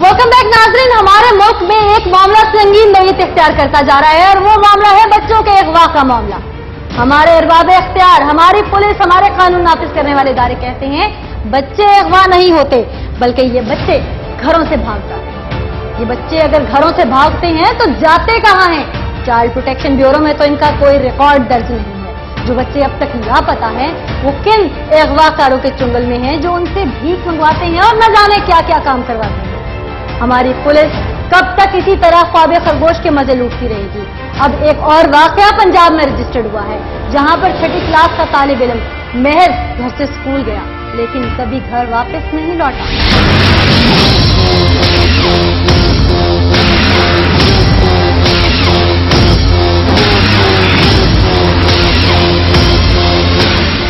Welcome back नाज़रीन। हमारे मुल्क में एक मामला संगीन नोयत इख्तियार करता जा रहा है और वो मामला है बच्चों के अगवा का मामला। हमारे अरबाब इख्तियार, हमारी पुलिस, हमारे कानून नाफिज करने वाले इदारे कहते हैं बच्चे अगवा नहीं होते, बल्कि ये बच्चे घरों से भाग जाते हैं। ये बच्चे अगर घरों से भागते हैं तो जाते कहाँ हैं? चाइल्ड प्रोटेक्शन ब्यूरो में तो इनका कोई रिकॉर्ड दर्ज नहीं है। जो बच्चे अब तक लापता हैं वो किन अगवाकारों के चुंगल में हैं जो उनसे भीख मंगवाते हैं और न जाने क्या क्या काम करवाते हैं। हमारी पुलिस कब तक इसी तरह ख्वाबे खरगोश के मजे लूटती रहेगी? अब एक और वाकया पंजाब में रजिस्टर्ड हुआ है, जहां पर 6ठी क्लास का तालिब इल्म महज घर से स्कूल गया लेकिन कभी घर वापस नहीं लौटा।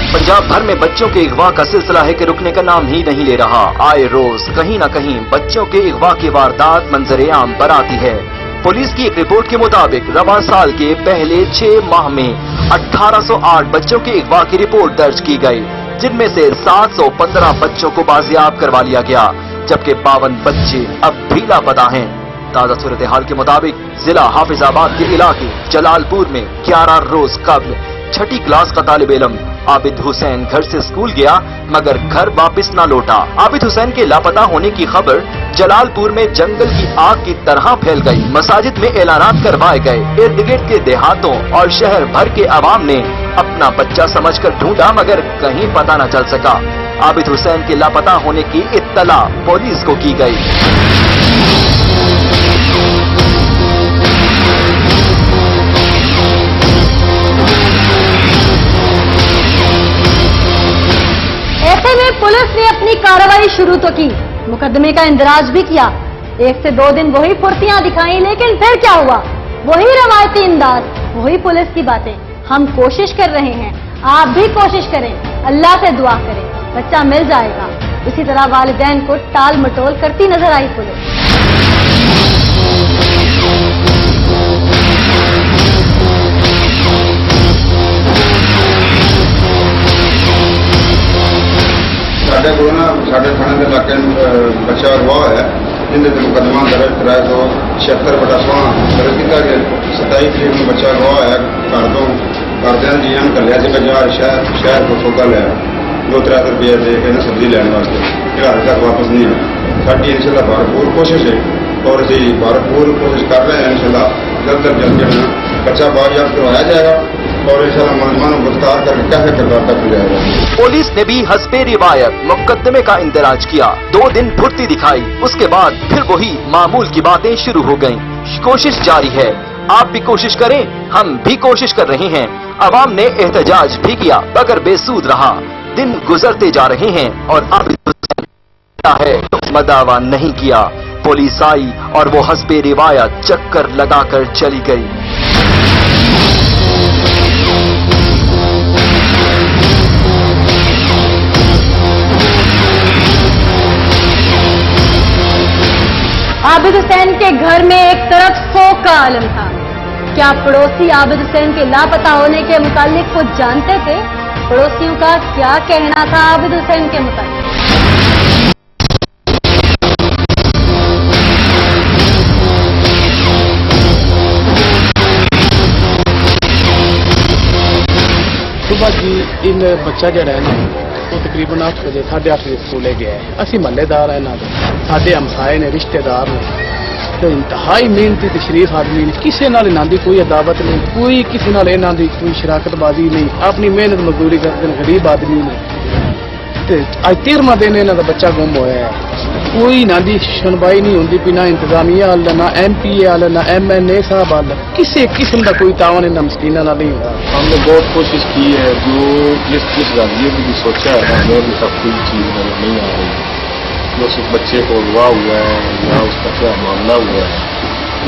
पंजाब भर में बच्चों के अगवा का सिलसिला है कि रुकने का नाम ही नहीं ले रहा। आए रोज कहीं न कहीं बच्चों के अगवा की वारदात मंजरे आम पर आती है। पुलिस की एक रिपोर्ट के मुताबिक रवां साल के पहले 6 माह में 1808 बच्चों के अगवा की रिपोर्ट दर्ज की गई, जिनमें से 715 बच्चों को बाजियाब करवा लिया गया, जबकि 52 बच्चे अब भी लापता हैं। ताजा सूरत हाल के मुताबिक जिला हाफिजाबाद के इलाके जलालपुर में 11 रोज कबल 6ठी क्लास का तालिब इल्म आबिद हुसैन घर से स्कूल गया मगर घर वापस न लौटा। आबिद हुसैन के लापता होने की खबर जलालपुर में जंगल की आग की तरह फैल गई। मसाजिद में ऐलानात करवाए गए। इर्द गिर्द के देहातों और शहर भर के अवाम ने अपना बच्चा समझकर ढूंढा मगर कहीं पता न चल सका। आबिद हुसैन के लापता होने की इत्तला पुलिस को की गई। पुलिस ने अपनी कार्रवाई शुरू तो की, मुकदमे का इंदराज भी किया। 1 से 2 दिन वही फुर्तियां दिखाई, लेकिन फिर क्या हुआ? वही रवायती अंदाज, वही पुलिस की बातें। हम कोशिश कर रहे हैं, आप भी कोशिश करें, अल्लाह से दुआ करें, बच्चा मिल जाएगा। इसी तरह वालिदैन को टाल मटोल करती नजर आई पुलिस। साढ़े थाने के इलाके बच्चा अगवा है जिन्हें मुकदमा दर्ज कराया 276/16 दर्ज किया गया। 27 तरीक में बच्चा अगवा है घरदे जी घलिया से बाजार शहर को सौदा लिया 2-3 रुपये दे के सब्जी लैन वास्ते घर तक वापस नहीं आया। साड़ी इंशाल्लाह भरपूर कोशिश है और अभी भरपूर कोशिश कर रहे हैं। इंशाल्लाह जल्द से जल्द बच्चा बाजियाब करवाया जाएगा और इंशाल्लाह मुलज़िमानों को गिरफ्तार करके कैसे किरदार तक जाएगा। पुलिस ने भी हस्बे रिवायत मुकदमे का इंदराज किया। 2 दिन फुर्ती दिखाई, उसके बाद फिर वही मामूल की बातें शुरू हो गयी। कोशिश जारी है, आप भी कोशिश करें, हम भी कोशिश कर रहे हैं। अवाम ने एहतजाज भी किया मगर बेसूद रहा। दिन गुजरते जा रहे हैं और अब है मदावा नहीं किया। पुलिस आई और वो हस्बे रिवायत चक्कर लगाकर चली गई। आबिद हुसैन के घर में एक तरफ शोक का आलम था। क्या पड़ोसी आबिद हुसैन के लापता होने के मुतालिक कुछ जानते थे? पड़ोसियों का क्या कहना था आबिद हुसैन के मुतालिक? सुबह जी इन बच्चा जरा है ना वो तकरीबन 8 बजे 8:30 बजे स्कूले गया है। असी महल्लेदार है ना, साडे हमसाए ने, रिश्तेदार ने, तो इंतहाई मेहनती ते शरीफ आदमी ने। किसी नाल इन्हां दी कोई अदावत नहीं, कोई किसी नाल इन्हां दी कोई शराकतबाजी नहीं। अपनी मेहनत मजदूरी करते हैं, गरीब आदमी ने। ते अज 13वां दिन इन्हां दा बच्चा गुम होया है। कोई इन्हां दी सुनवाई नहीं होंदी पी, ना इंतजामिया वाल, ना MPA वाल, ना MNA साहब वाल, किसी किस्म का कोई तावन इन्हां मस्कीनां नाल नहीं होता। हमने बहुत कोशिश की है, जो जिस रवैये में भी सोचा है हमें अभी तक कोई चीज़ नहीं आ रही। जो उस बच्चे को अगवा हुआ है या उसका क्या मामला हुआ है,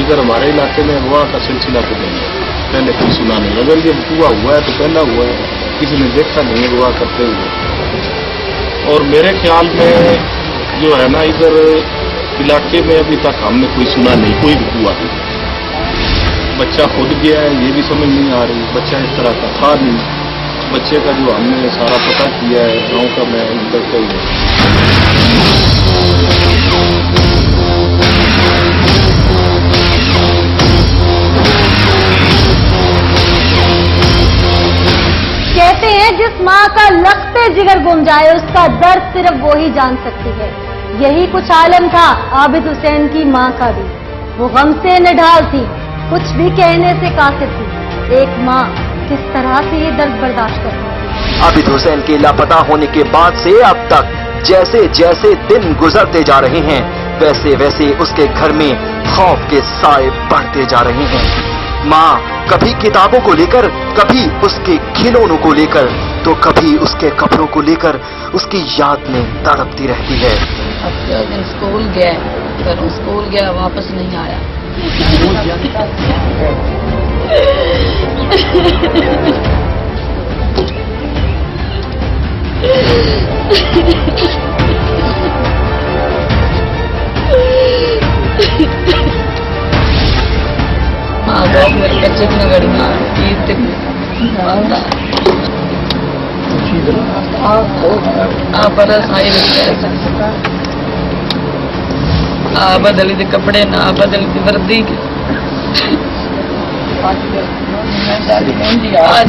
इधर हमारे इलाके में अगवा का सिलसिला तो नहीं है, पहले कोई सुना नहीं। अगर ये हुआ है तो पहला हुआ है, किसी ने देखा नहीं अगवा करते हुए। और मेरे ख्याल में जो है ना, इधर इलाके में अभी तक हमने कोई सुना नहीं, कोई भी हुआ नहीं। बच्चा खुद गया है ये भी समझ नहीं आ रही, बच्चा इस तरह का था नहीं। बच्चे का जो हमने सारा पता किया है गाँव का, मैं इंटर जिगर गुम जाए उसका दर्द सिर्फ वो ही जान सकती है। यही कुछ आलम था आबिद हुसैन की मां का भी। वो गम से निढाल थी, कुछ भी कहने से कासिर थी। एक मां किस तरह से ये दर्द बर्दाश्त करती थी। आबिद हुसैन के लापता होने के बाद से अब तक जैसे जैसे दिन गुजरते जा रहे हैं वैसे वैसे उसके घर में खौफ के साए बढ़ते जा रहे हैं। माँ कभी किताबों को लेकर, कभी उसके खिलौनों को लेकर, तो कभी उसके कपड़ों को लेकर उसकी याद में तड़पती रहती है। अब दिन स्कूल गया, फिर स्कूल गया वापस नहीं आया। माँ बाप मेरे बच्चे की गड़िया बरस आई बदली दे कपड़े ना बदली दी वर्दी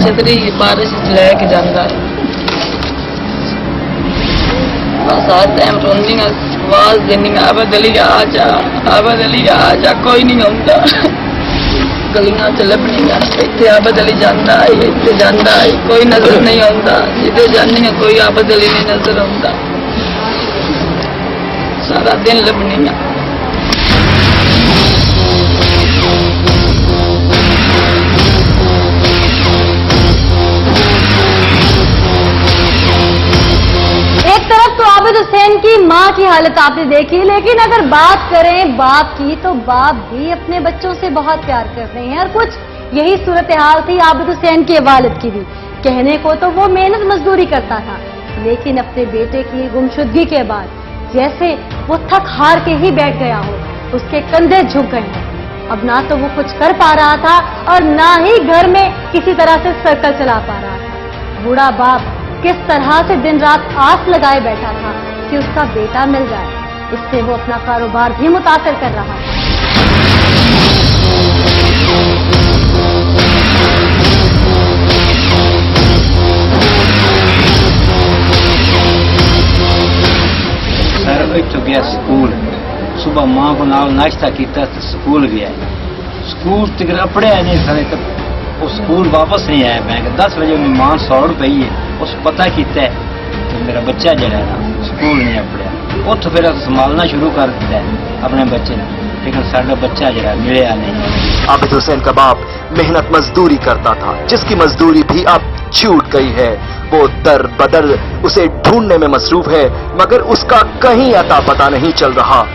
छतरी बारिश लैके जाता है। बस आज टाइम रोंदी आवाज देनी बदली आ जा कोई नहीं आता। गलियां च लभनिया इतने बदली जाता है, इतने जाता है, कोई नजर नहीं आता। जिधे जानी कोई बदली नहीं नजर आता। सारा दिन लभनिया। आबिद हुसैन की मां की हालत आपने देखी, लेकिन अगर बात करें बाप की तो बाप भी अपने बच्चों से बहुत प्यार करते हैं और कुछ यही सूरत हाल थी आबिद हुसैन के वालिद की भी। कहने को तो वो मेहनत मजदूरी करता था, लेकिन अपने बेटे की गुमशुदगी के बाद जैसे वो थक हार के ही बैठ गया हो, उसके कंधे झुक गए हैं। अब ना तो वो कुछ कर पा रहा था और ना ही घर में किसी तरह से सर्कल चला पा रहा था। बूढ़ा बाप किस तरह से दिन रात आस लगाए बैठा था कि उसका बेटा मिल जाए। इससे वो अपना कारोबार भी मुतासर कर रहा था। सर तो गया स्कूल, सुबह मां को नाल नाश्ता किया तो स्कूल गया। स्कूल तक पढ़िया नहीं सर, तो वो स्कूल वापस नहीं आया। मैं 10 बजे मेरी मां सौड़ पई है, उस पता किया तो मेरा बच्चा जरा ना स्कूल नहीं पढ़िया। उतो फिर संभालना शुरू कर दिता है अपने बच्चे ने, लेकिन साडा बच्चा जरा मिलया नहीं। आबिद हुसैन का बाप मेहनत मजदूरी करता था, जिसकी मजदूरी भी अब छूट गई है। वो दर बदर उसे ढूंढने में मसरूफ है, मगर उसका कहीं अता पता नहीं चल रहा।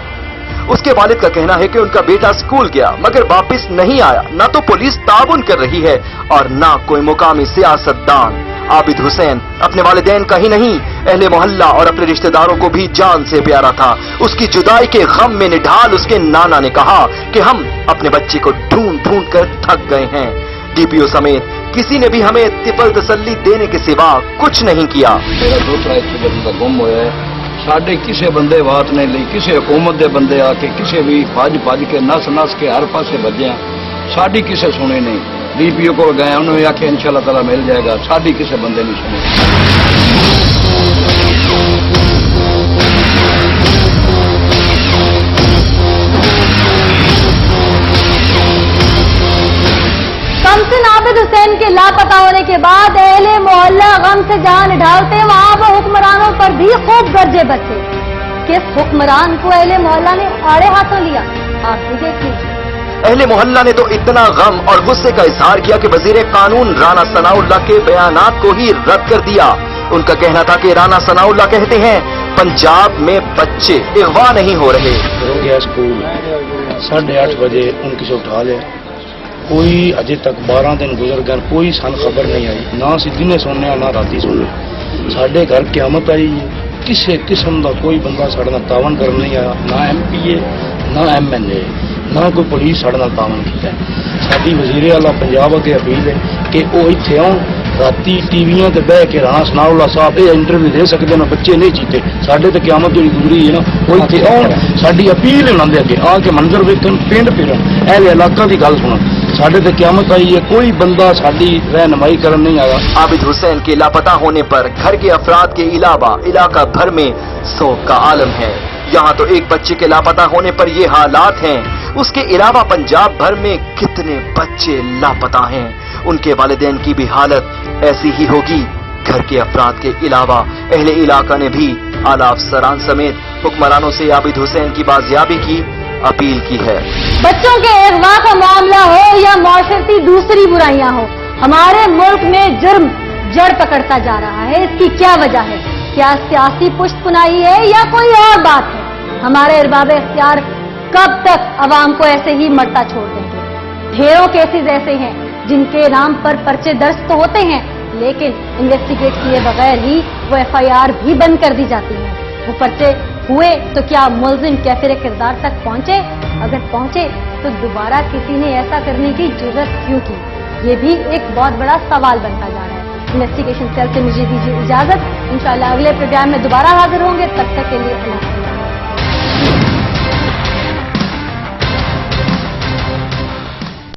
उसके वालिद का कहना है कि उनका बेटा स्कूल गया मगर वापस नहीं आया। ना तो पुलिस ताउन कर रही है और ना कोई मुकामी सियासतदान। आबिद हुसैन अपने वालिदैन का ही नहीं, अहले मोहल्ला और अपने रिश्तेदारों को भी जान से प्यारा था। उसकी जुदाई के गम में निढाल उसके नाना ने कहा कि हम अपने बच्चे को ढूंढ ढूंढ कर थक गए हैं। डीपीओ समेत किसी ने भी हमें तिफल तसल्ली देने के सिवा कुछ नहीं किया। मेरा दोतरा इतने बंदा गुम होया है, साढ़े किसी बंदे बात नहीं ली। किसी हुकूमत के बंदे आके किसी भी भज के नस के हर पासे भजिया, साड़ी किसी सुनी नहीं। डीपीओ को गए, उन्होंने आखे इंशाअल्लाह ताला मिल जाएगा, साड़ी किसी बंदे नहीं सुनी। कमसिन आबिद हुसैन के लापता होने के बाद अहले मोहल्ला गम से जान ढालते वहां वो हुक्मरानों पर भी खूब गरजे बचे। किस हुक्मरान को अहले मोहल्ला ने आड़े हाथों लिया, आप भी देख लीजिए। अहले मोहल्ला ने तो इतना गम और गुस्से का इजहार किया कि वजीर कानून राना सनाउल्लाह के बयानात को ही रद्द कर दिया। उनका कहना था कि राना सनाउल्लाह कहते हैं पंजाब में बच्चे अगवा नहीं हो रहे। गया स्कूल 8:30 बजे उनकी से उठा लिया, कोई अजे तक 12 दिन गुजर गए, कोई सन खबर नहीं आई। ना सी दिने सुनने ना राती सुनने। साढ़े घर क्यामत आई, किसी किस्म का कोई बंदा साढ़े नाल तावन कर नहीं आया। ना MPA ना MLA ना कोई पुलिस साढ़े नाल तावन किया। साडी वजीरे आला पंजाब अगे अपील है कि वो इत्थे आउण, राती टीवियां ते बह के राणा सनाउल्लाह साहब ये इंटरव्यू दे सकते हैं। बच्चे नहीं जीते, साढ़े तो क्यामत जी गुजरी है ना, वो इत्थे आउण। साडी अपील उन्हां दे अगे आके मंजर वेखण, पिंड फिरन, अहले इलाका की गल सुनन। साढ़े ते क़यामत आई है, कोई बंदा साड़ी रहनुमाई करन नहीं आया। आबिद हुसैन के लापता होने पर घर के अफराद के अलावा इलाका भर में शोक का आलम है। यहाँ तो एक बच्चे के लापता होने पर ये हालात हैं, उसके अलावा पंजाब भर में कितने बच्चे लापता हैं, उनके वालिदैन की भी हालत ऐसी ही होगी। घर के अफराद के अलावा अहले इलाका ने भी आला अफसरान समेत हुक्मरानों से आबिद हुसैन की बाजियाबी की अपील की है। बच्चों के अगवा का मामला हो या माशरती दूसरी बुराइयां हो, हमारे मुल्क में जुर्म जड़ पकड़ता जा रहा है। इसकी क्या वजह है? क्या सियासी पुष्टपुनाई है या कोई और बात है? हमारे अरबाब इख्तियार कब तक अवाम को ऐसे ही मरता छोड़ देंगे? ढेरों केसेस ऐसे हैं जिनके नाम पर पर्चे दर्ज तो होते हैं, लेकिन इन्वेस्टिगेट किए बगैर ही वो FIR भी बंद कर दी जाती है। वो पर्चे हुए तो क्या मुलजिम कैफिर किरदार तक पहुंचे? अगर पहुंचे तो दोबारा किसी ने ऐसा करने की जरूरत क्यों की? ये भी एक बहुत बड़ा सवाल बनता जा रहा है। इन्वेस्टिगेशन सेल से मुझे दीजिए इजाजत। इंशाअल्लाह अगले प्रोग्राम में दोबारा हाजिर होंगे। तब तक के लिए अल्लाह।